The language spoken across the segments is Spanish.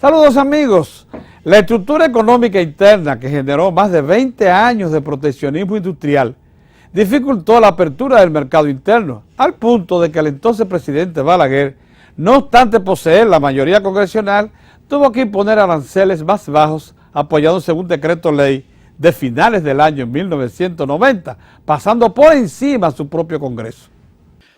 Saludos amigos. La estructura económica interna que generó más de 20 años de proteccionismo industrial dificultó la apertura del mercado interno, al punto de que el entonces presidente Balaguer, no obstante poseer la mayoría congresional, tuvo que imponer aranceles más bajos apoyándose en un decreto ley de finales del año 1990, pasando por encima su propio Congreso.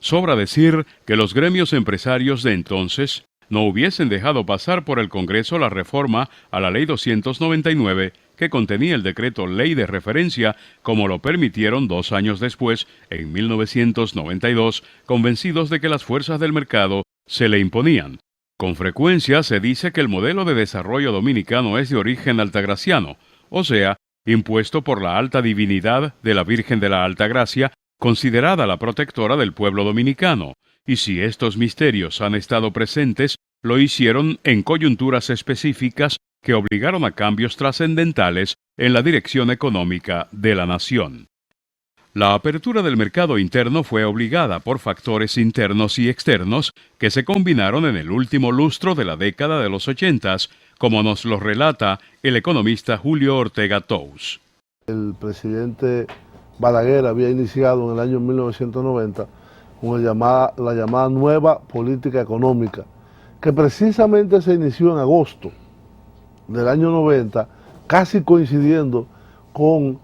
Sobra decir que los gremios empresarios de entonces no hubiesen dejado pasar por el Congreso la reforma a la Ley 299 que contenía el decreto ley de referencia, como lo permitieron 2 años después, en 1992, convencidos de que las fuerzas del mercado se le imponían. Con frecuencia se dice que el modelo de desarrollo dominicano es de origen altagraciano, o sea, impuesto por la alta divinidad de la Virgen de la Altagracia, considerada la protectora del pueblo dominicano, y si estos misterios han estado presentes, lo hicieron en coyunturas específicas que obligaron a cambios trascendentales en la dirección económica de la nación. La apertura del mercado interno fue obligada por factores internos y externos que se combinaron en el último lustro de la década de los 80s, como nos lo relata el economista Julio Ortega Tous. El presidente Balaguer había iniciado en el año 1990 con la llamada nueva política económica, que precisamente se inició en agosto del año 90, casi coincidiendo con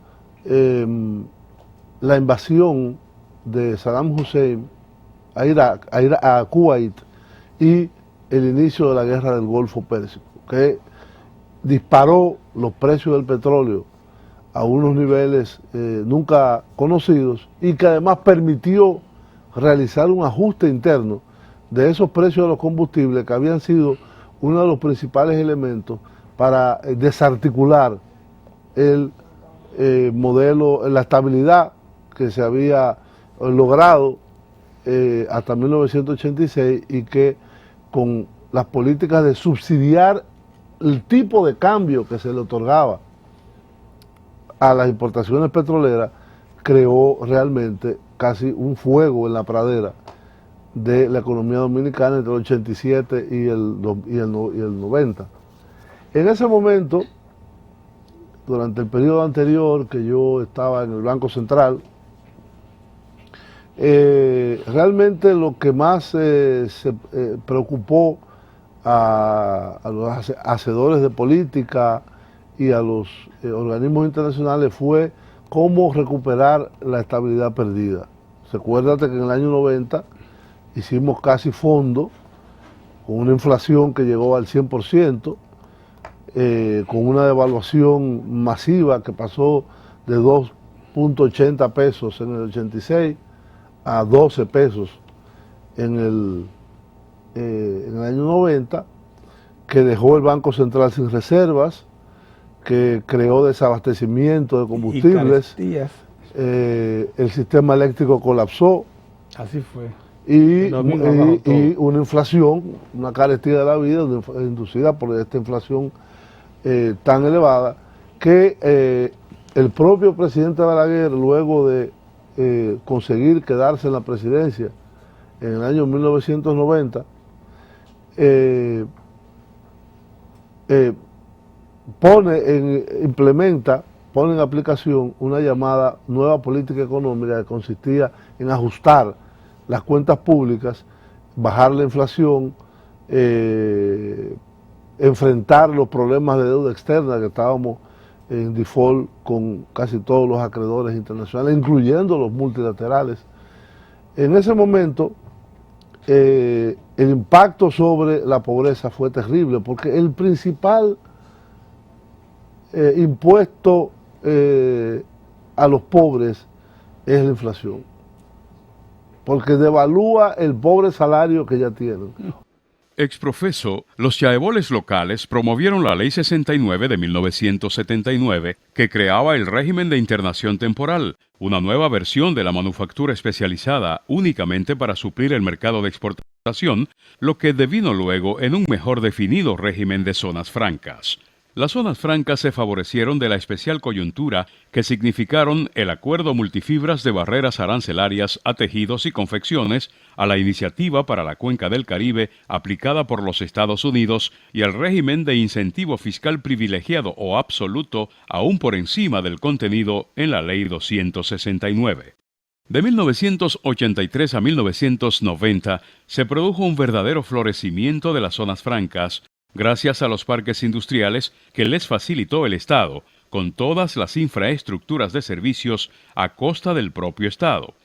la invasión de Saddam Hussein a Irak, a Kuwait, y el inicio de la guerra del Golfo Pérsico, que disparó los precios del petróleo a unos niveles nunca conocidos y que además permitió realizar un ajuste interno de esos precios de los combustibles que habían sido uno de los principales elementos para desarticular el modelo, la estabilidad que se había logrado hasta 1986 y que con las políticas de subsidiar el tipo de cambio que se le otorgaba a las importaciones petroleras creó realmente casi un fuego en la pradera de la economía dominicana entre el 87 y el 90. En ese momento, durante el periodo anterior que yo estaba en el Banco Central, realmente lo que más se preocupó a los hacedores de política y a los organismos internacionales fue cómo recuperar la estabilidad perdida. Recuérdate que en el año 90 hicimos casi fondo, con una inflación que llegó al 100%, con una devaluación masiva que pasó de 2.80 pesos en el 86 a 12 pesos en el año 90, que dejó el Banco Central sin reservas, que creó desabastecimiento de combustibles, el sistema eléctrico colapsó. Así fue. Y una inflación, una carestía de la vida inducida por esta inflación tan elevada, que el propio presidente Balaguer, luego de conseguir quedarse en la presidencia en el año 1990, pone en aplicación una llamada nueva política económica que consistía en ajustar las cuentas públicas, bajar la inflación, enfrentar los problemas de deuda externa, que estábamos en default con casi todos los acreedores internacionales, incluyendo los multilaterales. En ese momento, el impacto sobre la pobreza fue terrible, porque el principal impuesto a los pobres es la inflación, porque devalúa el pobre salario que ya tienen. Exprofeso, los chaeboles locales promovieron la Ley 69 de 1979, que creaba el régimen de internación temporal, una nueva versión de la manufactura especializada únicamente para suplir el mercado de exportación, lo que devino luego en un mejor definido régimen de zonas francas. Las zonas francas se favorecieron de la especial coyuntura que significaron el acuerdo multifibras de barreras arancelarias a tejidos y confecciones, a la iniciativa para la Cuenca del Caribe aplicada por los Estados Unidos y al régimen de incentivo fiscal privilegiado o absoluto aún por encima del contenido en la Ley 269. De 1983 a 1990 se produjo un verdadero florecimiento de las zonas francas, gracias a los parques industriales que les facilitó el Estado, con todas las infraestructuras de servicios a costa del propio Estado.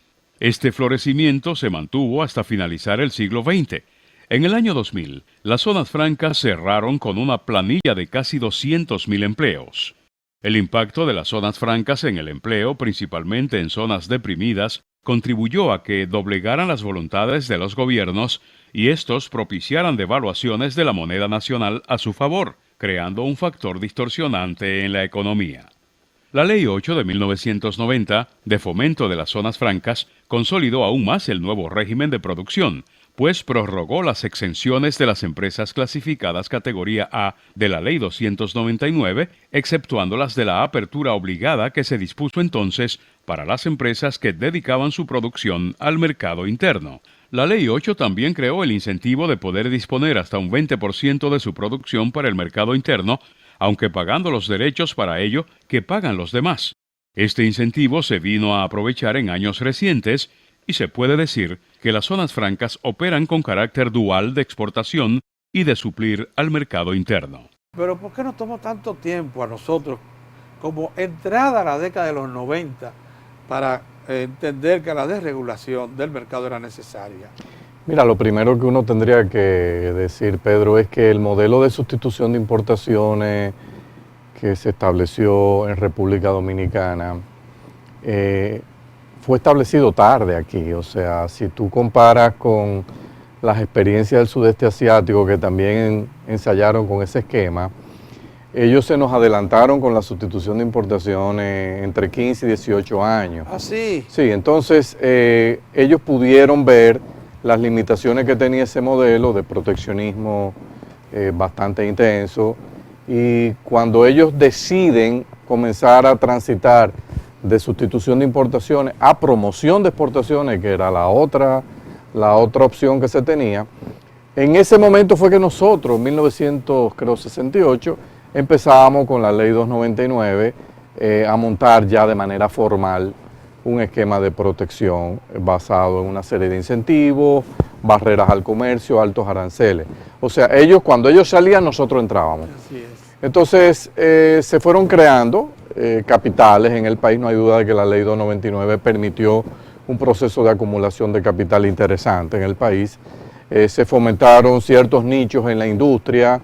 Este florecimiento se mantuvo hasta finalizar el siglo XX. En el año 2000, las zonas francas cerraron con una planilla de casi 200.000 empleos. El impacto de las zonas francas en el empleo, principalmente en zonas deprimidas, contribuyó a que doblegaran las voluntades de los gobiernos y estos propiciaran devaluaciones de la moneda nacional a su favor, creando un factor distorsionante en la economía. La Ley 8 de 1990, de fomento de las zonas francas, consolidó aún más el nuevo régimen de producción, pues prorrogó las exenciones de las empresas clasificadas categoría A de la Ley 299, exceptuando las de la apertura obligada que se dispuso entonces para las empresas que dedicaban su producción al mercado interno. La Ley 8 también creó el incentivo de poder disponer hasta un 20% de su producción para el mercado interno, aunque pagando los derechos para ello que pagan los demás. Este incentivo se vino a aprovechar en años recientes y se puede decir que las zonas francas operan con carácter dual de exportación y de suplir al mercado interno. Pero ¿por qué nos tomó tanto tiempo a nosotros, como entrada a la década de los 90, para entender que la desregulación del mercado era necesaria? Mira, lo primero que uno tendría que decir, Pedro, es que el modelo de sustitución de importaciones que se estableció en República Dominicana fue establecido tarde aquí. O sea, si tú comparas con las experiencias del sudeste asiático que también ensayaron con ese esquema, ellos se nos adelantaron con la sustitución de importaciones entre 15 y 18 años. ¿Ah, sí? Sí, entonces ellos pudieron ver las limitaciones que tenía ese modelo de proteccionismo bastante intenso, y cuando ellos deciden comenzar a transitar de sustitución de importaciones a promoción de exportaciones, que era la otra opción que se tenía, en ese momento fue que nosotros, en 1968, empezábamos con la Ley 299 a montar ya de manera formal un esquema de protección basado en una serie de incentivos, barreras al comercio, altos aranceles. O sea, cuando ellos salían, nosotros entrábamos. Así es. Entonces, se fueron creando capitales en el país. No hay duda de que la Ley 299 permitió un proceso de acumulación de capital interesante en el país. Se fomentaron ciertos nichos en la industria,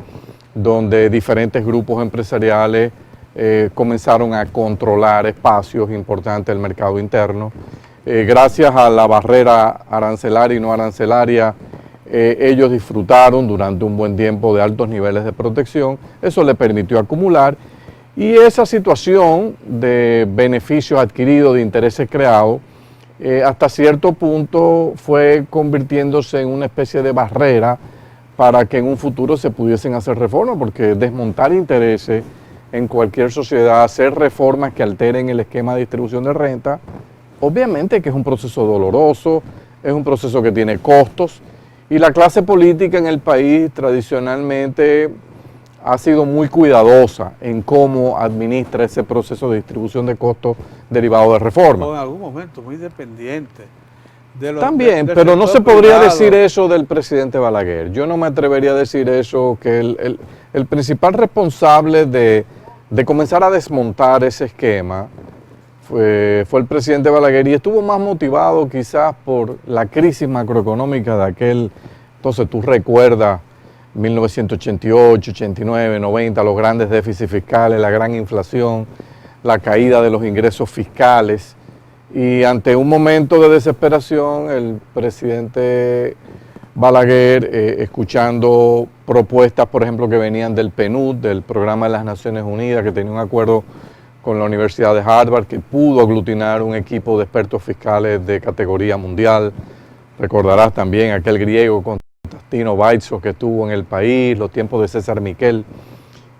donde diferentes grupos empresariales comenzaron a controlar espacios importantes del mercado interno. Gracias a la barrera arancelaria y no arancelaria, ellos disfrutaron durante un buen tiempo de altos niveles de protección. Eso les permitió acumular, y esa situación de beneficios adquiridos, de intereses creados, hasta cierto punto fue convirtiéndose en una especie de barrera para que en un futuro se pudiesen hacer reformas, porque desmontar intereses en cualquier sociedad, hacer reformas que alteren el esquema de distribución de renta, obviamente que es un proceso doloroso, es un proceso que tiene costos, y la clase política en el país tradicionalmente ha sido muy cuidadosa en cómo administra ese proceso de distribución de costos derivado de reformas. En algún momento muy dependiente. También, pero no se podría decir eso del presidente Balaguer. Yo no me atrevería a decir eso, que el principal responsable de comenzar a desmontar ese esquema fue el presidente Balaguer, y estuvo más motivado quizás por la crisis macroeconómica de aquel. Entonces tú recuerdas 1988, 89, 90, los grandes déficits fiscales, la gran inflación, la caída de los ingresos fiscales. Y ante un momento de desesperación, el presidente Balaguer, escuchando propuestas, por ejemplo, que venían del PNUD, del Programa de las Naciones Unidas, que tenía un acuerdo con la Universidad de Harvard, que pudo aglutinar un equipo de expertos fiscales de categoría mundial. Recordarás también aquel griego Constantino Vaitsos que estuvo en el país, los tiempos de César Miquel.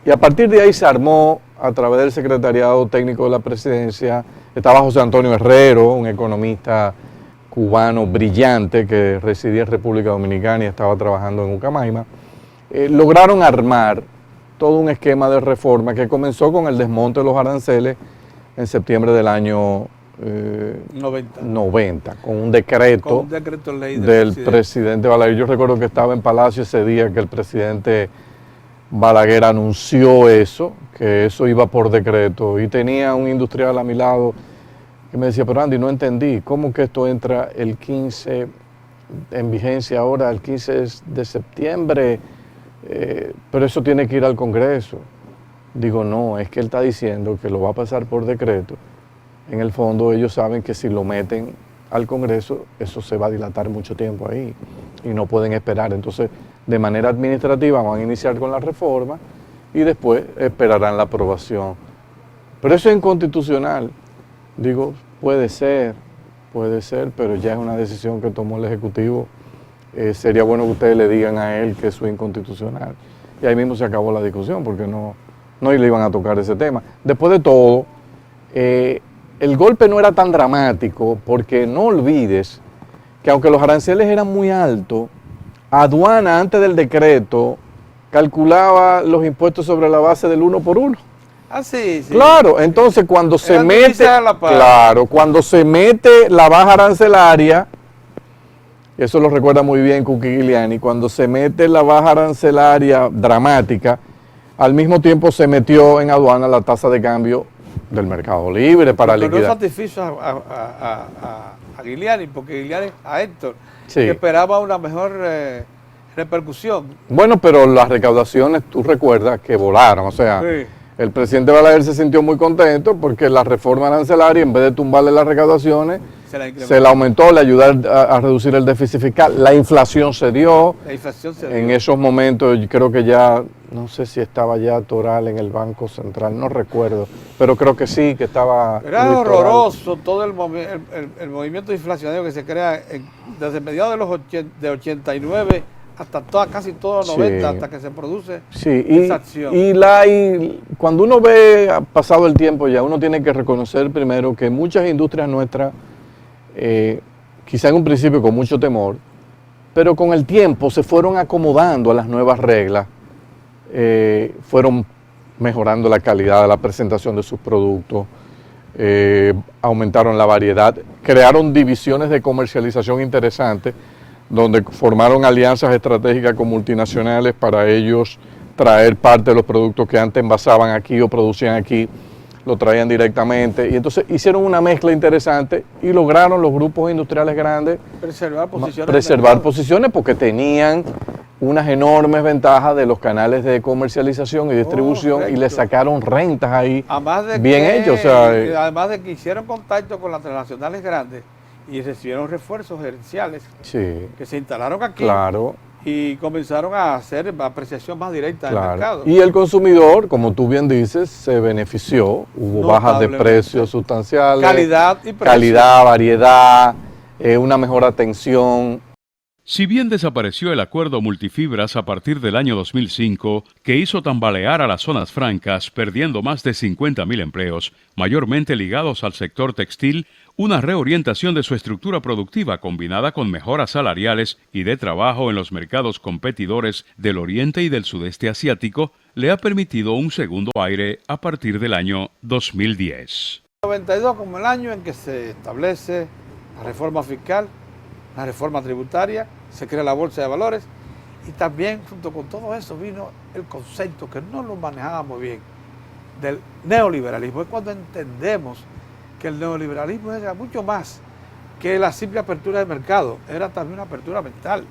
Y a partir de ahí se armó, a través del secretariado técnico de la presidencia, estaba José Antonio Herrero, un economista cubano brillante que residía en República Dominicana y estaba trabajando en Ucamaima. Lograron armar todo un esquema de reforma que comenzó con el desmonte de los aranceles en septiembre del año 90, con un decreto ley del presidente Balaguer. Yo recuerdo que estaba en Palacio ese día que el presidente Balaguer anunció eso, que eso iba por decreto, y tenía un industrial a mi lado que me decía, pero Andy, no entendí, ¿cómo que esto entra el 15 en vigencia ahora, el 15 de septiembre? Pero eso tiene que ir al Congreso. Digo, no, es que él está diciendo que lo va a pasar por decreto. En el fondo ellos saben que si lo meten al Congreso, eso se va a dilatar mucho tiempo ahí y no pueden esperar. Entonces, de manera administrativa van a iniciar con la reforma y después esperarán la aprobación. Pero eso es inconstitucional. Digo, puede ser, pero ya es una decisión que tomó el Ejecutivo. Sería bueno que ustedes le digan a él que eso es inconstitucional. Y ahí mismo se acabó la discusión porque no le iban a tocar ese tema. Después de todo, el golpe no era tan dramático porque no olvides que aunque los aranceles eran muy altos, aduana antes del decreto calculaba los impuestos sobre la base del 1 por 1. Ah, sí. Claro, entonces cuando se mete, cuando se mete la baja arancelaria, eso lo recuerda muy bien Kuki Giuliani, cuando se mete la baja arancelaria dramática, al mismo tiempo se metió en aduana la tasa de cambio del mercado libre para liquidar. Pero no satisfizo a Giuliani, porque Giuliani, a Héctor, sí, que esperaba una mejor repercusión. Bueno, pero las recaudaciones, tú recuerdas que volaron, o sea, sí, el presidente Balaguer se sintió muy contento porque la reforma arancelaria, en vez de tumbarle las recaudaciones, se la aumentó, le ayudó a reducir el déficit fiscal. La inflación se dio. En esos momentos, yo creo que ya, no sé si estaba ya Toral en el Banco Central, no recuerdo, pero creo que sí, que estaba. Era horroroso todo el movimiento inflacionario que se crea desde mediados de 89 hasta casi todo 90, sí, hasta que se produce esa acción. Y cuando uno ve, pasado el tiempo ya, uno tiene que reconocer primero que muchas industrias nuestras, quizá en un principio con mucho temor, pero con el tiempo se fueron acomodando a las nuevas reglas, fueron mejorando la calidad de la presentación de sus productos, aumentaron la variedad, crearon divisiones de comercialización interesantes, donde formaron alianzas estratégicas con multinacionales para ellos traer parte de los productos que antes envasaban aquí o producían aquí, lo traían directamente, y entonces hicieron una mezcla interesante y lograron los grupos industriales grandes preservar posiciones porque tenían unas enormes ventajas de los canales de comercialización y distribución, y le sacaron rentas ahí bien hechos. O sea, además de que hicieron contacto con las transnacionales grandes y recibieron refuerzos gerenciales, sí, que se instalaron aquí, claro, y comenzaron a hacer apreciación más directa del mercado. Y el consumidor, como tú bien dices, se benefició, hubo bajas de precios sustanciales, calidad y precio, calidad, variedad, una mejor atención. Si bien desapareció el acuerdo multifibras a partir del año 2005, que hizo tambalear a las zonas francas, perdiendo más de 50.000 empleos, mayormente ligados al sector textil, una reorientación de su estructura productiva combinada con mejoras salariales y de trabajo en los mercados competidores del oriente y del sudeste asiático, le ha permitido un segundo aire a partir del año 2010. 92 como el año en que se establece la reforma fiscal, la reforma tributaria, se crea la bolsa de valores, y también junto con todo eso vino el concepto que no lo manejábamos bien del neoliberalismo. Es cuando entendemos que el neoliberalismo era mucho más que la simple apertura de mercado, era también una apertura mental.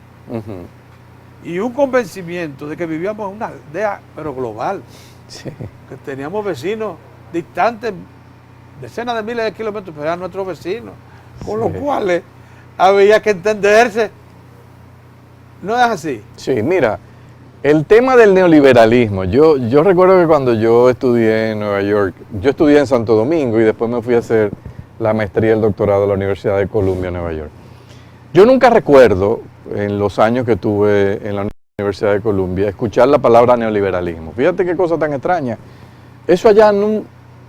Y un convencimiento de que vivíamos en una aldea, pero global, sí, que teníamos vecinos distantes, decenas de miles de kilómetros, pero eran nuestros vecinos, con los cuales había que entenderse. ¿No es así? Sí, mira, el tema del neoliberalismo, yo recuerdo que cuando yo estudié en Nueva York, yo estudié en Santo Domingo y después me fui a hacer la maestría y el doctorado de la Universidad de Columbia, Nueva York. Yo nunca recuerdo, en los años que tuve en la Universidad de Columbia, escuchar la palabra neoliberalismo. Fíjate qué cosa tan extraña. Eso allá no,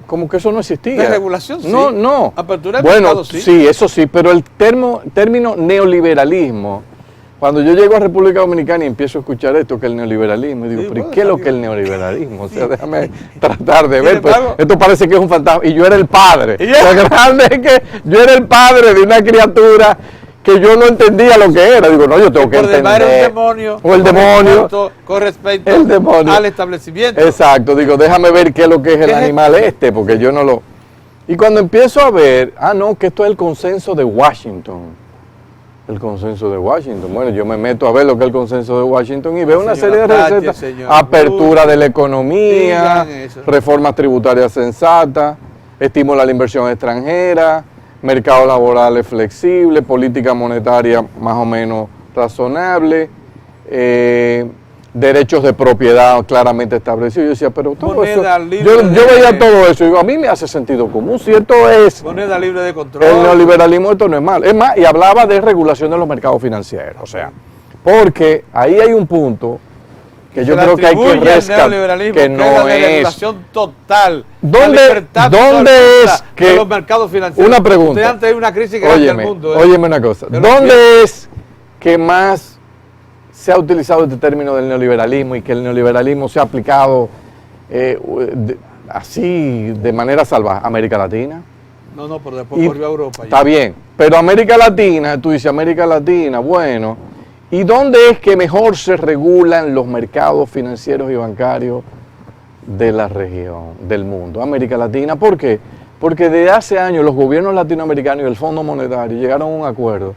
como que eso no existía. De regulación, sí. No, no. Apertura de bueno, mercado, sí. Sí, eso sí, pero el término neoliberalismo, cuando yo llego a República Dominicana y empiezo a escuchar esto, que el neoliberalismo, y digo, Sí, pero ¿y bueno, qué es lo está que es el bien. neoliberalismo? O sea, déjame tratar de Sin ver, pues, embargo- esto parece que es un fantasma, y yo era el padre. Y ya- Lo grande es que yo era el padre de una criatura que yo no entendía lo que era. Digo, no, yo tengo que Por demás entender. era un demonio. O el con demonio. Con respecto El demonio. al establecimiento. Exacto, digo, déjame ver qué es lo que es el ¿Qué es animal porque yo no lo... Y cuando empiezo a ver, no, que esto es el consenso de Washington. El consenso de Washington. Bueno, yo me meto a ver lo que es el consenso de Washington y veo una serie de Señora Thatcher, recetas. señor Apertura Bush, de la economía, digan eso. reformas tributarias sensatas, estímulo a la inversión extranjera, mercados laborales flexibles, política monetaria más o menos razonable, derechos de propiedad claramente establecidos. Yo decía, pero todo Moneda eso, libre yo de- veía todo eso y digo, a mí me hace sentido común, si esto es Moneda libre de control. el neoliberalismo, esto no es malo. Es más, y hablaba de regulación de los mercados financieros, o sea, porque ahí hay un punto que yo Se le creo que hay que atribuye al rescatar, neoliberalismo, que es la no de es. regulación total. ¿Dónde- la libertad dónde absoluta es que- de los mercados financieros? Una pregunta. Usted antes de una crisis grande del mundo. Óyeme una cosa. Pero ¿Dónde es que más se ha utilizado este término del neoliberalismo y que el neoliberalismo se ha aplicado así de manera salvaje? América Latina. No, pero después Y volvió a Europa. ya. Está bien, pero América Latina, tú dices América Latina, bueno, ¿y dónde es que mejor se regulan los mercados financieros y bancarios de la región, del mundo? América Latina, ¿por qué? Porque desde hace años los gobiernos latinoamericanos y el Fondo Monetario llegaron a un acuerdo.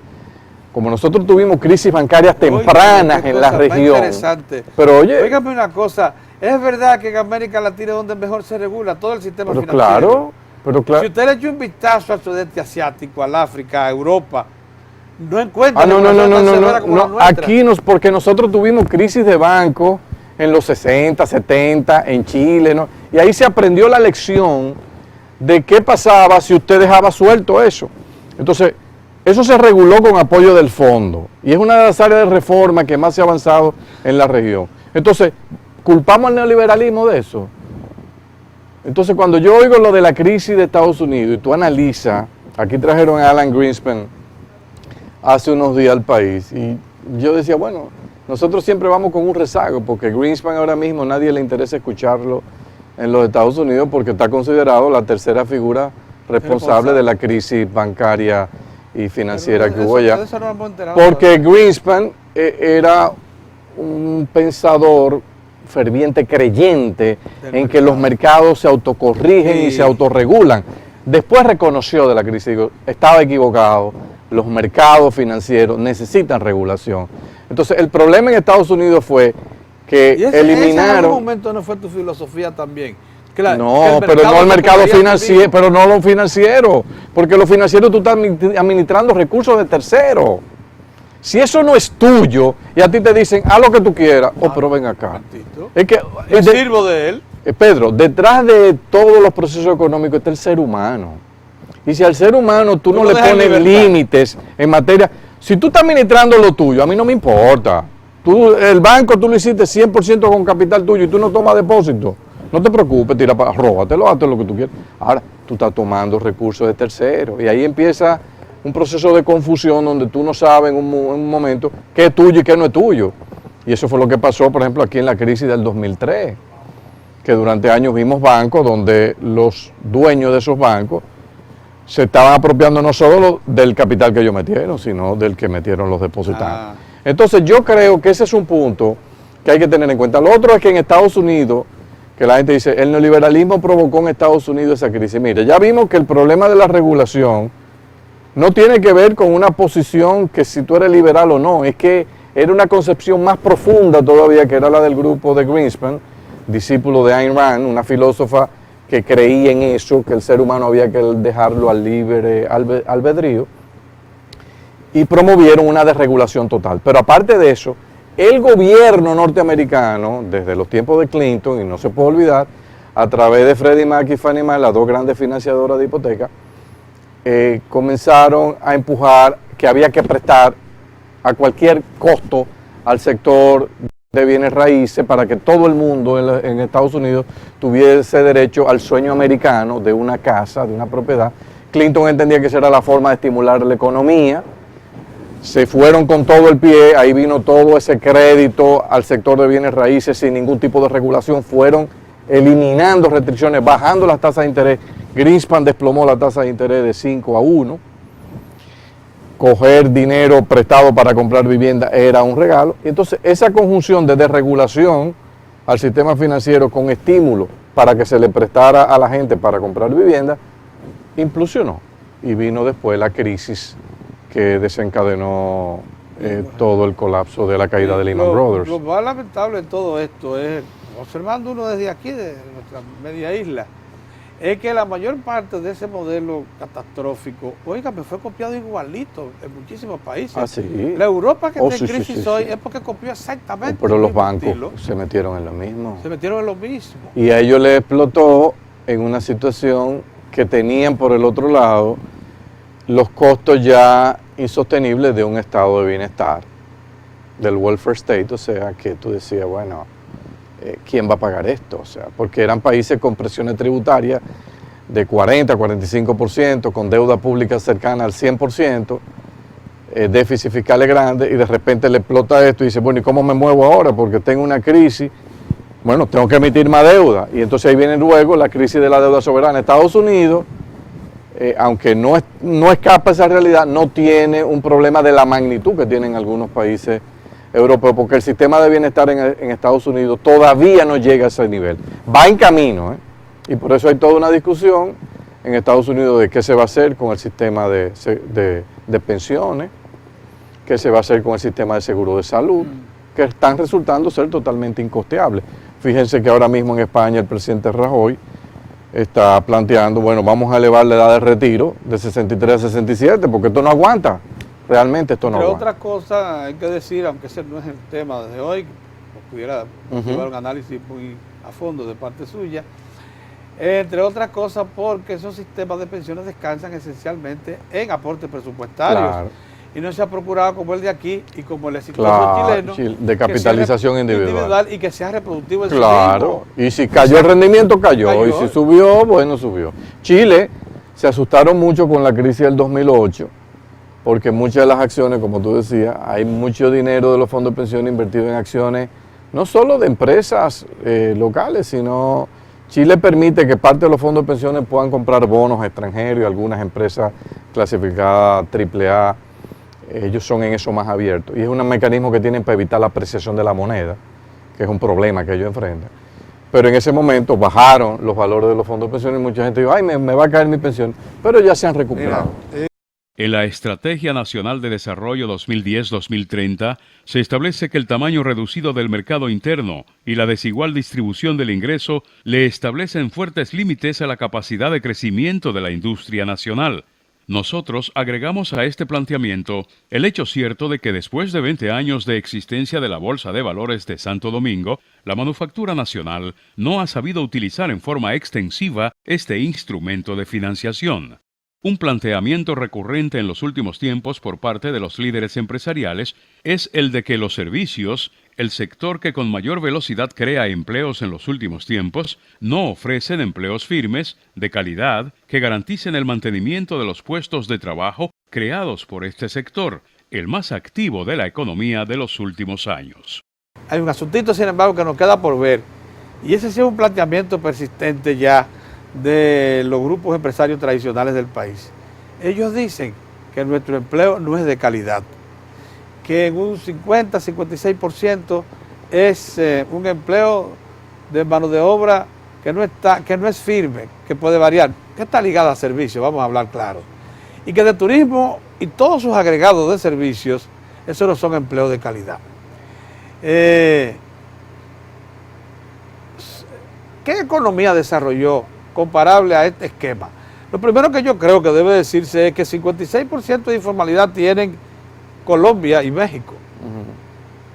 Como nosotros tuvimos crisis bancarias tempranas Oye, en la qué cosa más región. interesante. Pero oye, Óigame una cosa, es verdad que en América Latina es donde mejor se regula todo el sistema pero financiero. claro. Si usted le echa un vistazo al sudeste asiático, al África, a Europa, no encuentra No, regulación tan severa como la nuestra. Aquí porque nosotros tuvimos crisis de banco en los 60, 70, en Chile, ¿no? Y ahí se aprendió la lección de qué pasaba si usted dejaba suelto eso. Entonces, eso se reguló con apoyo del fondo y es una de las áreas de reforma que más se ha avanzado en la región. Entonces, ¿culpamos al neoliberalismo de eso? Entonces, cuando yo oigo lo de la crisis de Estados Unidos y tú analizas, aquí trajeron a Alan Greenspan hace unos días al país y yo decía, bueno, nosotros siempre vamos con un rezago porque Greenspan ahora mismo nadie le interesa escucharlo en los Estados Unidos porque está considerado la tercera figura responsable de la crisis bancaria y financiera que hubo allá. De eso no hemos enterado Porque Greenspan era un pensador ferviente creyente en que los mercados se autocorrigen y se autorregulan. Después reconoció de la crisis, digo, estaba equivocado, los mercados financieros necesitan regulación. Entonces el problema en Estados Unidos fue que ¿Y ese en eliminaron... algún momento no fue tu filosofía también? No, pero no el mercado financiero, pero no lo financiero, porque lo financiero tú estás administrando recursos de terceros. Si eso no es tuyo y a ti te dicen, haz lo que tú quieras, pero ven acá. Es que, ¿Me sirvo de él? Pedro, detrás de todos los procesos económicos está el ser humano. Y si al ser humano tú no le dejas en pones libertad. límites en materia, si tú estás administrando lo tuyo, a mí no me importa. El banco tú lo hiciste 100% con capital tuyo y tú no tomas depósito. No te preocupes, róbatelo, hazte lo que tú quieras. Ahora, tú estás tomando recursos de terceros y ahí empieza un proceso de confusión donde tú no sabes en un momento qué es tuyo y qué no es tuyo. Y eso fue lo que pasó, por ejemplo, aquí en la crisis del 2003, que durante años vimos bancos donde los dueños de esos bancos se estaban apropiando no solo del capital que ellos metieron, sino del que metieron los depositantes. Entonces yo creo que ese es un punto que hay que tener en cuenta. Lo otro es que en Estados Unidos, que la gente dice, el neoliberalismo provocó en Estados Unidos esa crisis. Mire, ya vimos que el problema de la regulación no tiene que ver con una posición que si tú eres liberal o no, es que era una concepción más profunda todavía, que era la del grupo de Greenspan, discípulo de Ayn Rand, una filósofa que creía en eso, que el ser humano había que dejarlo al libre albedrío, y promovieron una desregulación total. Pero aparte de eso, el gobierno norteamericano, desde los tiempos de Clinton, y no se puede olvidar, a través de Freddie Mac y Fannie Mae, las dos grandes financiadoras de hipoteca, comenzaron a empujar que había que prestar a cualquier costo al sector de bienes raíces para que todo el mundo en Estados Unidos tuviese derecho al sueño americano de una casa, de una propiedad. Clinton entendía que esa era la forma de estimular la economía. Se fueron con todo el pie, ahí vino todo ese crédito al sector de bienes raíces sin ningún tipo de regulación, fueron eliminando restricciones, bajando las tasas de interés. Greenspan desplomó la tasa de interés de 5 a 1. Coger dinero prestado para comprar vivienda era un regalo. Y entonces esa conjunción de desregulación al sistema financiero con estímulo para que se le prestara a la gente para comprar vivienda, implosionó. Y vino después la crisis que desencadenó todo el colapso de la caída de Lehman Brothers. Lo más lamentable de todo esto es, observando uno desde aquí, de nuestra media isla, es que la mayor parte de ese modelo catastrófico, me fue copiado igualito en muchísimos países. Ah, sí. La Europa que está en sí, crisis hoy es porque copió exactamente pero el los mismo bancos estilo. se metieron en lo mismo. Se metieron en lo mismo. Y a ellos les explotó en una situación que tenían por el otro lado los costos ya insostenibles de un estado de bienestar, del welfare state, o sea, que tú decías, bueno, ¿quién va a pagar esto? O sea, porque eran países con presiones tributarias de 40, 45%, con deuda pública cercana al 100%, déficit fiscales grandes, y de repente le explota esto y dice, bueno, ¿y cómo me muevo ahora? Porque tengo una crisis, bueno, tengo que emitir más deuda. Y entonces ahí viene luego la crisis de la deuda soberana. Estados Unidos, aunque no escapa esa realidad, no tiene un problema de la magnitud que tienen algunos países europeos, porque el sistema de bienestar en Estados Unidos todavía no llega a ese nivel. Va en camino, y por eso hay toda una discusión en Estados Unidos de qué se va a hacer con el sistema de pensiones, qué se va a hacer con el sistema de seguro de salud, que están resultando ser totalmente incosteables. Fíjense que ahora mismo en España el presidente Rajoy está planteando, bueno, vamos a elevar la edad de retiro de 63 a 67, porque esto no aguanta, realmente esto no aguanta. Otra cosa hay que decir, aunque ese no es el tema de hoy, pudiera llevar un análisis muy a fondo de parte suya, entre otras cosas porque esos sistemas de pensiones descansan esencialmente en aportes presupuestarios. Claro. Y no se ha procurado como el de aquí y como el exitoso chileno, de capitalización individual y que sea reproductivo en claro, sí mismo. Y si cayó el rendimiento, cayó, y si subió, bueno, subió. Chile se asustaron mucho con la crisis del 2008, porque muchas de las acciones, como tú decías, hay mucho dinero de los fondos de pensiones invertido en acciones, no solo de empresas locales, sino Chile permite que parte de los fondos de pensiones puedan comprar bonos extranjeros y algunas empresas clasificadas AAA. Ellos son en eso más abiertos. Y es un mecanismo que tienen para evitar la apreciación de la moneda, que es un problema que ellos enfrentan. Pero en ese momento bajaron los valores de los fondos de pensiones y mucha gente dijo, ay, me va a caer mi pensión. Pero ya se han recuperado. En la Estrategia Nacional de Desarrollo 2010-2030 se establece que el tamaño reducido del mercado interno y la desigual distribución del ingreso le establecen fuertes límites a la capacidad de crecimiento de la industria nacional. Nosotros agregamos a este planteamiento el hecho cierto de que después de 20 años de existencia de la Bolsa de Valores de Santo Domingo, la manufactura nacional no ha sabido utilizar en forma extensiva este instrumento de financiación. Un planteamiento recurrente en los últimos tiempos por parte de los líderes empresariales es el de que los servicios, el sector que con mayor velocidad crea empleos en los últimos tiempos, no ofrecen empleos firmes, de calidad, que garanticen el mantenimiento de los puestos de trabajo creados por este sector, el más activo de la economía de los últimos años. Hay un asuntito, sin embargo, que nos queda por ver, y ese sí es un planteamiento persistente ya de los grupos empresarios tradicionales del país. Ellos dicen que nuestro empleo no es de calidad, que en un 50-56% es un empleo de mano de obra que no es firme, que puede variar, que está ligada a servicios, vamos a hablar claro, y que de turismo y todos sus agregados de servicios, esos no son empleos de calidad. ¿Qué economía desarrolló comparable a este esquema? Lo primero que yo creo que debe decirse es que 56% de informalidad tienen Colombia y México,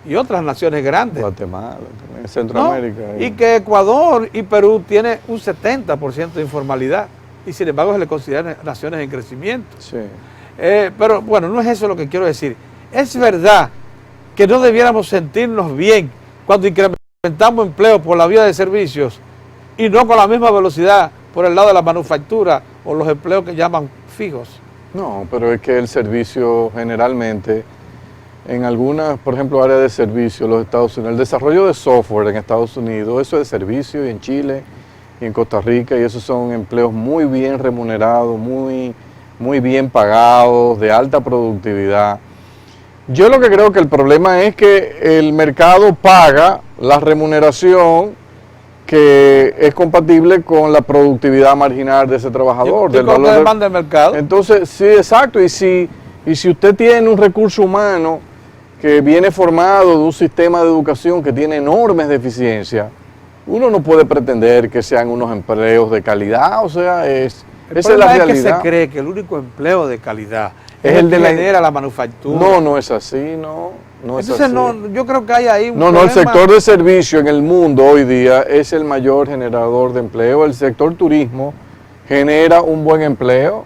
y otras naciones grandes. Guatemala, Centroamérica. ¿No? Y que Ecuador y Perú tienen un 70% de informalidad, y sin embargo se le consideran naciones en crecimiento. Sí. Pero bueno, no es eso lo que quiero decir. Es verdad que no debiéramos sentirnos bien cuando incrementamos empleo por la vía de servicios y no con la misma velocidad por el lado de la manufactura o los empleos que llaman fijos? No, pero es que el servicio generalmente, en algunas, por ejemplo, áreas de servicio, los Estados Unidos, el desarrollo de software en Estados Unidos, eso es de servicio, y en Chile y en Costa Rica, y esos son empleos muy bien remunerados, muy bien pagados, de alta productividad. Yo lo que creo que el problema es que el mercado paga la remuneración que es compatible con la productividad marginal de ese trabajador. Del valor que demanda el mercado. Entonces, sí, exacto, y si usted tiene un recurso humano que viene formado de un sistema de educación que tiene enormes deficiencias, uno no puede pretender que sean unos empleos de calidad, o sea, esa es la realidad. Es que se cree que el único empleo de calidad es el de la manufactura. No es así, no es Entonces, así. no, yo creo que hay ahí un No, el sector de servicio en el mundo hoy día es el mayor generador de empleo. El sector turismo genera un buen empleo.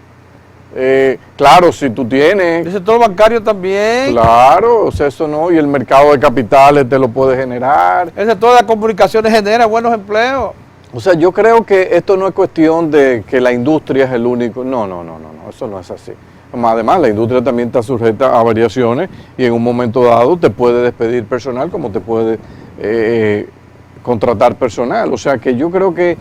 Claro, si tú tienes... El sector bancario también. Claro, o sea, eso no, y el mercado de capitales te lo puede generar. El sector de las comunicaciones genera buenos empleos. O sea, yo creo que esto no es cuestión de que la industria es el único. No, eso no es así. Además, la industria también está sujeta a variaciones y en un momento dado te puede despedir personal como te puede contratar personal. O sea, que yo creo que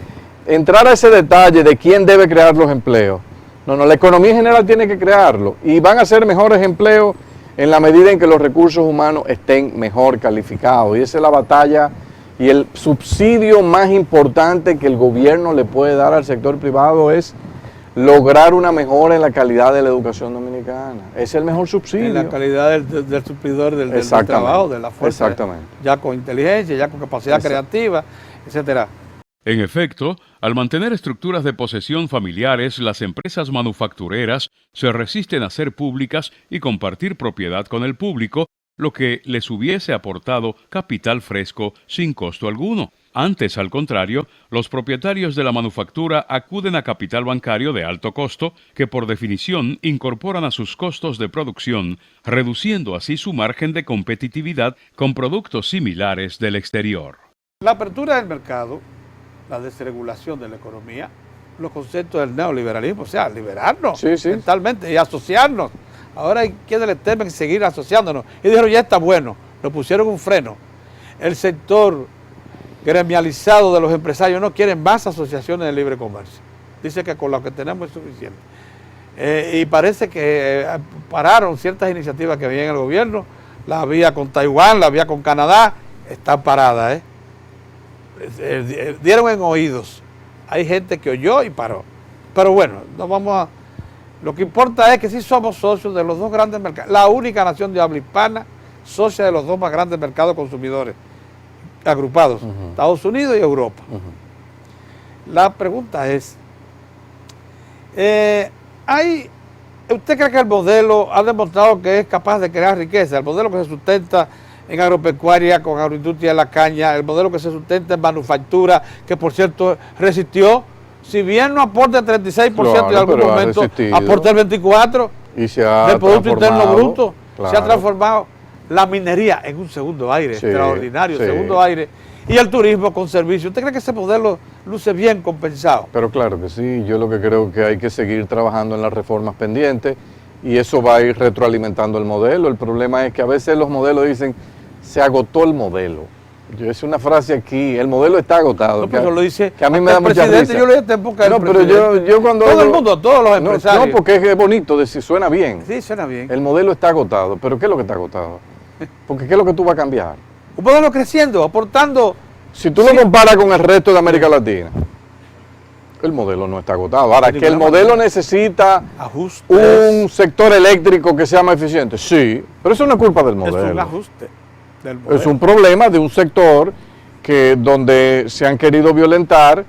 entrar a ese detalle de quién debe crear los empleos. No, la economía en general tiene que crearlo y van a ser mejores empleos en la medida en que los recursos humanos estén mejor calificados. Y esa es la batalla y el subsidio más importante que el gobierno le puede dar al sector privado es lograr una mejora en la calidad de la educación dominicana. Es el mejor subsidio. En la calidad del suplidor del trabajo, de la fuerza. Exactamente. Ya con inteligencia, ya con capacidad creativa, etcétera. En efecto, al mantener estructuras de posesión familiares, las empresas manufactureras se resisten a ser públicas y compartir propiedad con el público, lo que les hubiese aportado capital fresco sin costo alguno. Antes, al contrario, los propietarios de la manufactura acuden a capital bancario de alto costo, que por definición incorporan a sus costos de producción, reduciendo así su margen de competitividad con productos similares del exterior. La apertura del mercado, la desregulación de la economía, los conceptos del neoliberalismo, o sea, liberarnos mentalmente y asociarnos. Ahora hay quienes le temen seguir asociándonos. Y dijeron, ya está bueno, nos pusieron un freno. El sector gremializado de los empresarios no quieren más asociaciones de libre comercio. Dice que con lo que tenemos es suficiente. Y parece que pararon ciertas iniciativas que había en el gobierno. La había con Taiwán, la había con Canadá, están paradas. Dieron en oídos. Hay gente que oyó y paró. Pero bueno, no vamos a... Lo que importa es que sí somos socios de los dos grandes mercados, la única nación de habla hispana, socia de los dos más grandes mercados consumidores agrupados, Estados Unidos y Europa. La pregunta es, ¿usted cree que el modelo ha demostrado que es capaz de crear riqueza? El modelo que se sustenta en agropecuaria, con agroindustria de la caña, el modelo que se sustenta en manufactura, que por cierto resistió, si bien no aporta el 36% en algún momento, aporta el 24% del Producto Interno Bruto, se ha transformado la minería en un segundo aire, extraordinario, segundo aire, y el turismo con servicio. ¿Usted cree que ese modelo luce bien compensado? Pero claro que sí, yo lo que creo que hay que seguir trabajando en las reformas pendientes y eso va a ir retroalimentando el modelo. El problema es que a veces los modelos dicen, se agotó el modelo. Yo hice una frase aquí, el modelo está agotado. No, pero lo dice que a mí me da mucha risa. Yo lo dije en época del pero yo cuando... Todo el mundo, todos los empresarios. No, porque es bonito, decir, suena bien. Sí, suena bien. El modelo está agotado, pero ¿qué es lo que está agotado? Porque ¿qué es lo que tú vas a cambiar? Un modelo creciendo, aportando... Si tú lo comparas con el resto de América Latina, el modelo no está agotado. Ahora, que el modelo necesita ajustes, un sector eléctrico que sea más eficiente, sí, pero eso no es culpa del modelo. Es un ajuste del modelo. Es un problema de un sector donde se han querido violentar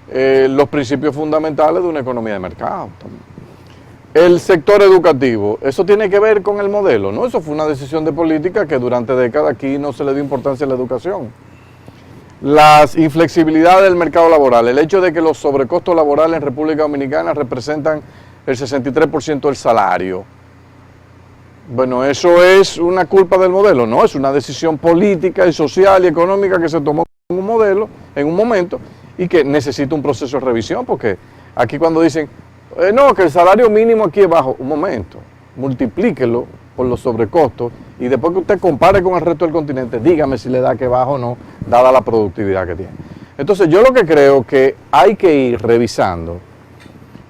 los principios fundamentales de una economía de mercado. El sector educativo, eso tiene que ver con el modelo, ¿no? Eso fue una decisión de política que durante décadas aquí no se le dio importancia a la educación. Las inflexibilidades del mercado laboral, el hecho de que los sobrecostos laborales en República Dominicana representan el 63% del salario. Bueno, eso es una culpa del modelo, no, es una decisión política y social y económica que se tomó en un modelo, en un momento, y que necesita un proceso de revisión, porque aquí cuando dicen, no, que el salario mínimo aquí es bajo, un momento, multiplíquelo por los sobrecostos, y después que usted compare con el resto del continente, dígame si le da que es bajo o no, dada la productividad que tiene. Entonces yo lo que creo que hay que ir revisando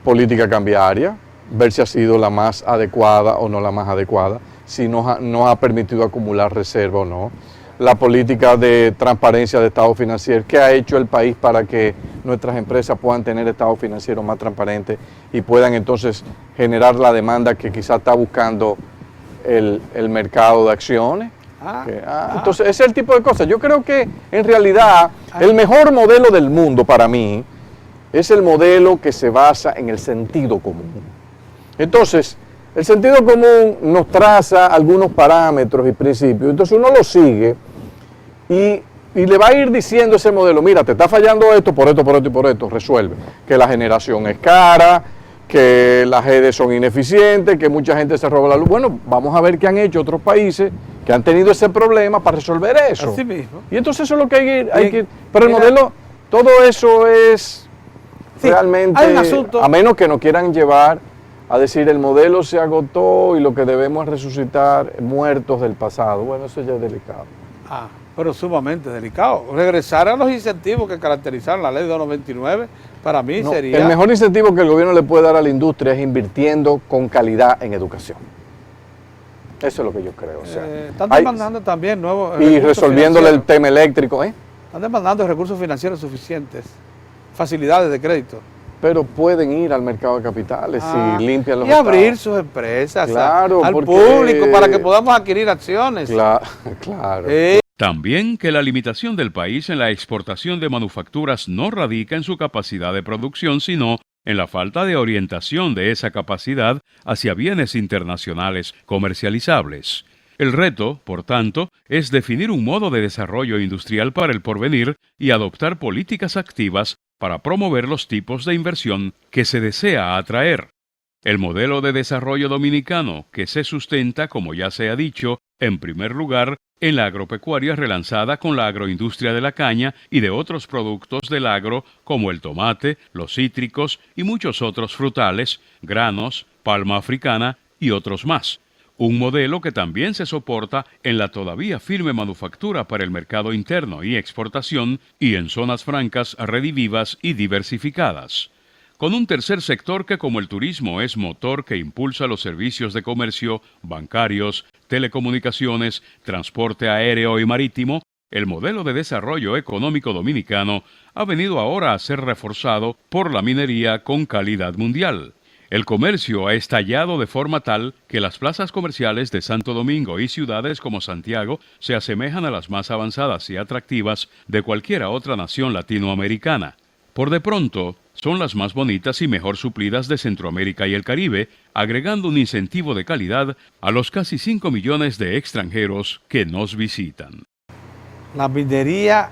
política cambiaria, ver si ha sido la más adecuada o no la más adecuada, si nos ha permitido acumular reserva o no, la política de transparencia de estado financiero, qué ha hecho el país para que nuestras empresas puedan tener estados financieros más transparentes y puedan entonces generar la demanda que quizá está buscando el mercado de acciones. Entonces ese es el tipo de cosas. Yo creo que en realidad el mejor modelo del mundo para mí es el modelo que se basa en el sentido común. Entonces, el sentido común nos traza algunos parámetros y principios, entonces uno lo sigue y le va a ir diciendo ese modelo, mira, te está fallando esto, por esto, por esto y por esto, resuelve. Que la generación es cara, que las redes son ineficientes, que mucha gente se roba la luz. Bueno, vamos a ver qué han hecho otros países que han tenido ese problema para resolver eso. Así mismo. Y entonces eso es lo que hay que... Pero el modelo, todo eso es realmente... Hay un asunto, a menos que nos quieran llevar a decir el modelo se agotó y lo que debemos es resucitar muertos del pasado. Bueno, eso ya es delicado. Pero sumamente delicado. Regresar a los incentivos que caracterizaron la ley 299, para mí sería... El mejor incentivo que el gobierno le puede dar a la industria es invirtiendo con calidad en educación. Eso es lo que yo creo. O sea, están demandando también nuevos... Y resolviéndole el tema eléctrico. Están demandando recursos financieros suficientes, facilidades de crédito. Pero pueden ir al mercado de capitales y limpian los y abrir sus empresas claro, al público para que podamos adquirir acciones. Claro. También que la limitación del país en la exportación de manufacturas no radica en su capacidad de producción, sino en la falta de orientación de esa capacidad hacia bienes internacionales comercializables. El reto, por tanto, es definir un modo de desarrollo industrial para el porvenir y adoptar políticas activas para promover los tipos de inversión que se desea atraer. El modelo de desarrollo dominicano, que se sustenta, como ya se ha dicho, en primer lugar, en la agropecuaria relanzada con la agroindustria de la caña y de otros productos del agro como el tomate, los cítricos y muchos otros frutales, granos, palma africana y otros más. Un modelo que también se soporta en la todavía firme manufactura para el mercado interno y exportación y en zonas francas redivivas y diversificadas. Con un tercer sector que como el turismo es motor que impulsa los servicios de comercio, bancarios, telecomunicaciones, transporte aéreo y marítimo, el modelo de desarrollo económico dominicano ha venido ahora a ser reforzado por la minería con calidad mundial. El comercio ha estallado de forma tal que las plazas comerciales de Santo Domingo y ciudades como Santiago se asemejan a las más avanzadas y atractivas de cualquier otra nación latinoamericana. Por de pronto, son las más bonitas y mejor suplidas de Centroamérica y el Caribe, agregando un incentivo de calidad a los casi 5 millones de extranjeros que nos visitan. La minería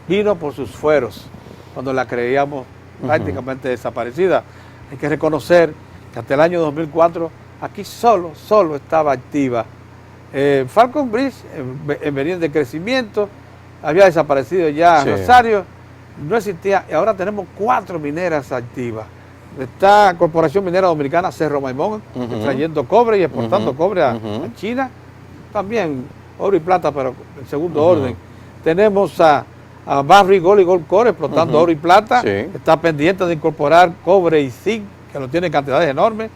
vino por sus fueros, cuando la creíamos prácticamente desaparecida. Hay que reconocer que hasta el año 2004 aquí solo estaba activa. Falcon Bridge venía de crecimiento, había desaparecido ya Rosario, no existía, y ahora tenemos 4 mineras activas. Está Corporación Minera Dominicana Cerro Maimón, extrayendo cobre y exportando cobre a China. También oro y plata, pero en segundo orden. Tenemos a Barrick Gold y Gold Core explotando oro y plata. Está pendiente de incorporar cobre y zinc, que lo tiene en cantidades enormes.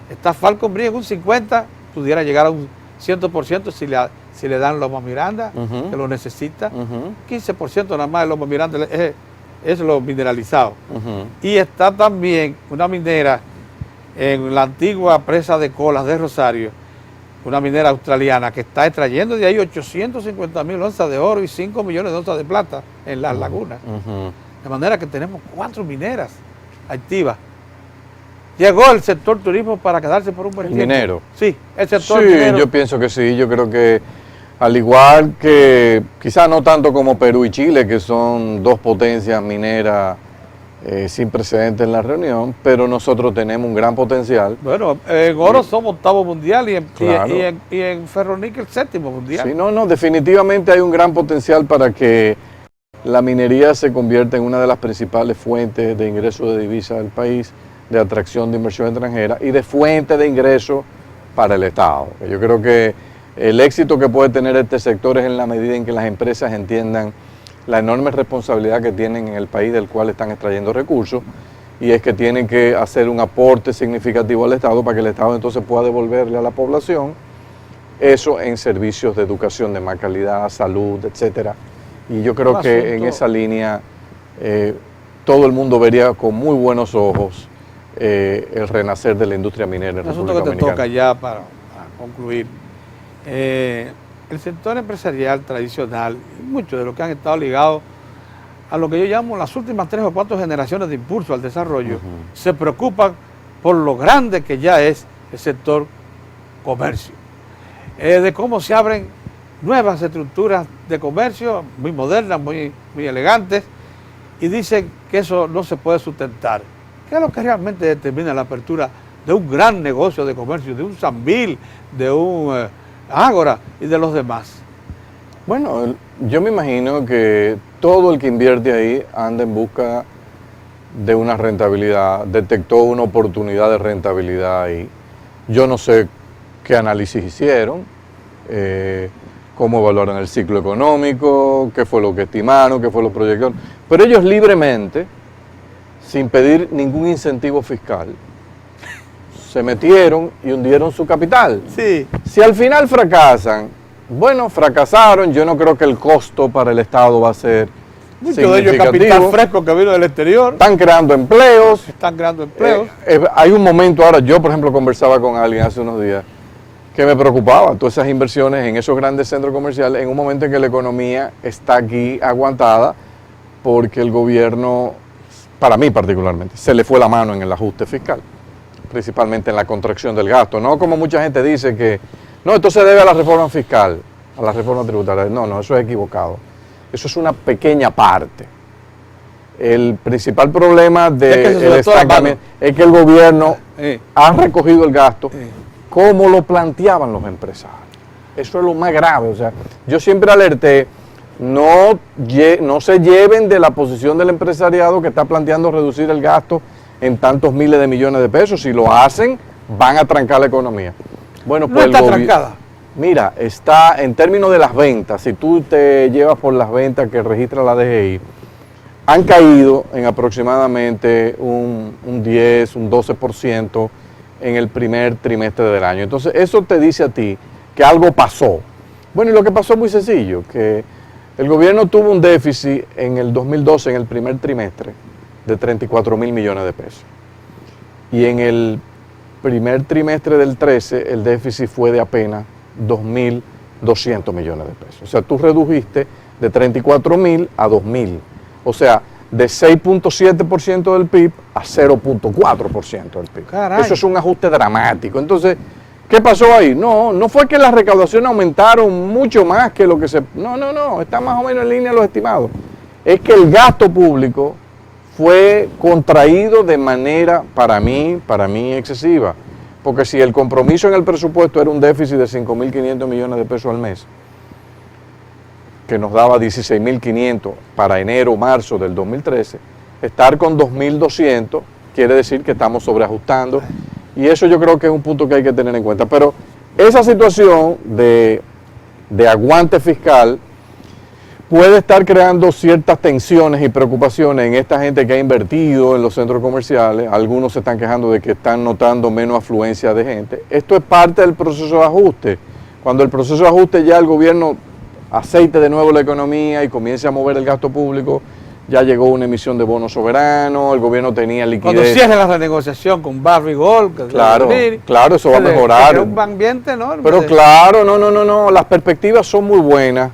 Está Falcon Bridge en un 50%, pudiera llegar a un 100% si le dan Loma Miranda, que lo necesita. 15% nada más de Loma Miranda es lo mineralizado. Y está también una minera en la antigua presa de Colas de Rosario, una minera australiana que está extrayendo de ahí 850,000 onzas de oro y 5 millones de onzas de plata en las lagunas. De manera que tenemos 4 mineras activas. ¿Llegó el sector turismo para quedarse por un buen tiempo? ¿Minero? Sí, el sector minero. Sí, yo pienso que sí. Yo creo que al igual que, quizás no tanto como Perú y Chile, que son 2 potencias mineras sin precedentes en la reunión, pero nosotros tenemos un gran potencial. Bueno, en oro somos octavo mundial Claro. y en ferroníquel séptimo mundial. Sí, no, definitivamente hay un gran potencial para que la minería se convierta en una de las principales fuentes de ingreso de divisas del país, de atracción de inversión extranjera y de fuente de ingreso para el Estado. Yo creo que el éxito que puede tener este sector es en la medida en que las empresas entiendan la enorme responsabilidad que tienen en el país del cual están extrayendo recursos, y es que tienen que hacer un aporte significativo al Estado para que el Estado entonces pueda devolverle a la población eso en servicios de educación de más calidad, salud, etcétera. Y yo creo que en esa línea todo el mundo vería con muy buenos ojos el renacer de la industria minera en Un asunto República que te Dominicana. toca ya para concluir. El sector empresarial tradicional, muchos de los que han estado ligados a lo que yo llamo las últimas 3 o 4 generaciones de impulso al desarrollo, se preocupan por lo grande que ya es el sector comercio, de cómo se abren nuevas estructuras de comercio, muy modernas, muy elegantes, y dicen que eso no se puede sustentar. ¿Qué es lo que realmente determina la apertura de un gran negocio de comercio, de un Sambil, de un Ágora y de los demás? Bueno, yo me imagino que todo el que invierte ahí anda en busca de una rentabilidad, detectó una oportunidad de rentabilidad ahí. Yo no sé qué análisis hicieron, cómo evaluaron el ciclo económico, qué fue lo que estimaron, qué fue lo que proyectaron, pero ellos libremente, sin pedir ningún incentivo fiscal, se metieron y hundieron su capital. Sí. Si al final fracasan, bueno, fracasaron, yo no creo que el costo para el Estado va a ser Muchos de ellos significativo. capital fresco que vino del exterior, Están creando empleos. están creando empleos. Hay un momento ahora, yo por ejemplo conversaba con alguien hace unos días que me preocupaba todas esas inversiones en esos grandes centros comerciales en un momento en que la economía está aquí aguantada porque el gobierno, para mí particularmente, se le fue la mano en el ajuste fiscal, principalmente en la contracción del gasto. No como mucha gente dice que, no, esto se debe a la reforma fiscal, a la reforma tributaria. No, eso es equivocado. Eso es una pequeña parte. El principal problema del estancamiento es que el gobierno ha recogido el gasto como lo planteaban los empresarios. Eso es lo más grave. O sea, yo siempre alerté, no se lleven de la posición del empresariado que está planteando reducir el gasto en tantos miles de millones de pesos. Si lo hacen, van a trancar la economía. Bueno, pues no está trancada. Mira, está en términos de las ventas, si tú te llevas por las ventas que registra la DGI, han caído en aproximadamente un 10, un 12% en el primer trimestre del año. Entonces, eso te dice a ti que algo pasó. Bueno, y lo que pasó es muy sencillo, que el gobierno tuvo un déficit en el 2012, en el primer trimestre, de 34.000 millones de pesos. Y en el primer trimestre del 13, el déficit fue de apenas 2.200 millones de pesos. O sea, tú redujiste de 34.000 a 2.000. O sea, de 6.7% del PIB a 0.4% del PIB. Caray. Eso es un ajuste dramático. Entonces, ¿qué pasó ahí? No fue que las recaudaciones aumentaron mucho más que lo que se... No, está más o menos en línea los estimados. Es que el gasto público fue contraído de manera, para mí, excesiva. Porque si el compromiso en el presupuesto era un déficit de 5.500 millones de pesos al mes, que nos daba 16.500 para enero, marzo del 2013, estar con 2.200 quiere decir que estamos sobreajustando, y eso yo creo que es un punto que hay que tener en cuenta. Pero esa situación de aguante fiscal puede estar creando ciertas tensiones y preocupaciones en esta gente que ha invertido en los centros comerciales. Algunos se están quejando de que están notando menos afluencia de gente. Esto es parte del proceso de ajuste. Cuando el proceso de ajuste ya el gobierno aceite de nuevo la economía y comience a mover el gasto público, ya llegó una emisión de bonos soberanos, el gobierno tenía liquidez. Cuando cierre la renegociación con Barrick Gold, claro, eso va a mejorar. Un ambiente enorme. Pero claro, no, las perspectivas son muy buenas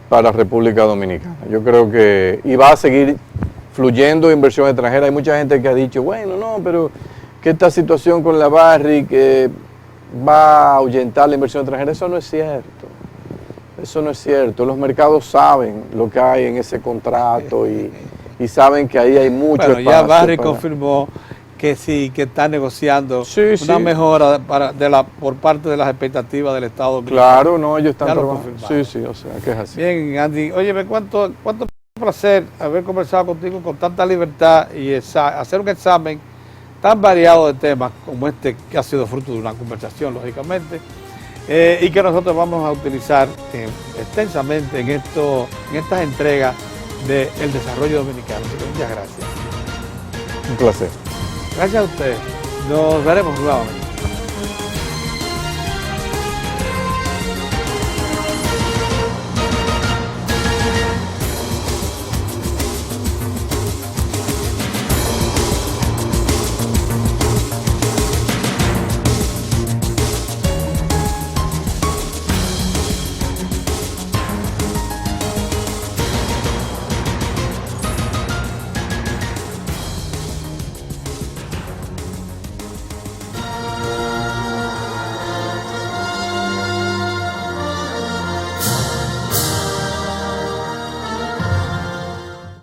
para República Dominicana. Yo creo que y va a seguir fluyendo inversión extranjera. Hay mucha gente que ha dicho, bueno, no, pero que esta situación con la Barrick va a ahuyentar la inversión extranjera. Eso no es cierto. Eso no es cierto. Los mercados saben lo que hay en ese contrato y y saben que ahí hay mucho bueno, espacio. ya Barry para... confirmó que sí, que está negociando Sí, una sí. mejora por parte de las expectativas del Estado Dominicano. Claro, no, ellos están Ya lo trabajando. confirmaron. Sí, sí, o sea, que es así. Bien, Andy, óyeme, cuánto placer haber conversado contigo con tanta libertad y hacer un examen tan variado de temas como este, que ha sido fruto de una conversación, lógicamente, y que nosotros vamos a utilizar extensamente en estas entregas del desarrollo dominicano. Así que muchas gracias. Un placer. Gracias a ustedes. Nos veremos nuevamente.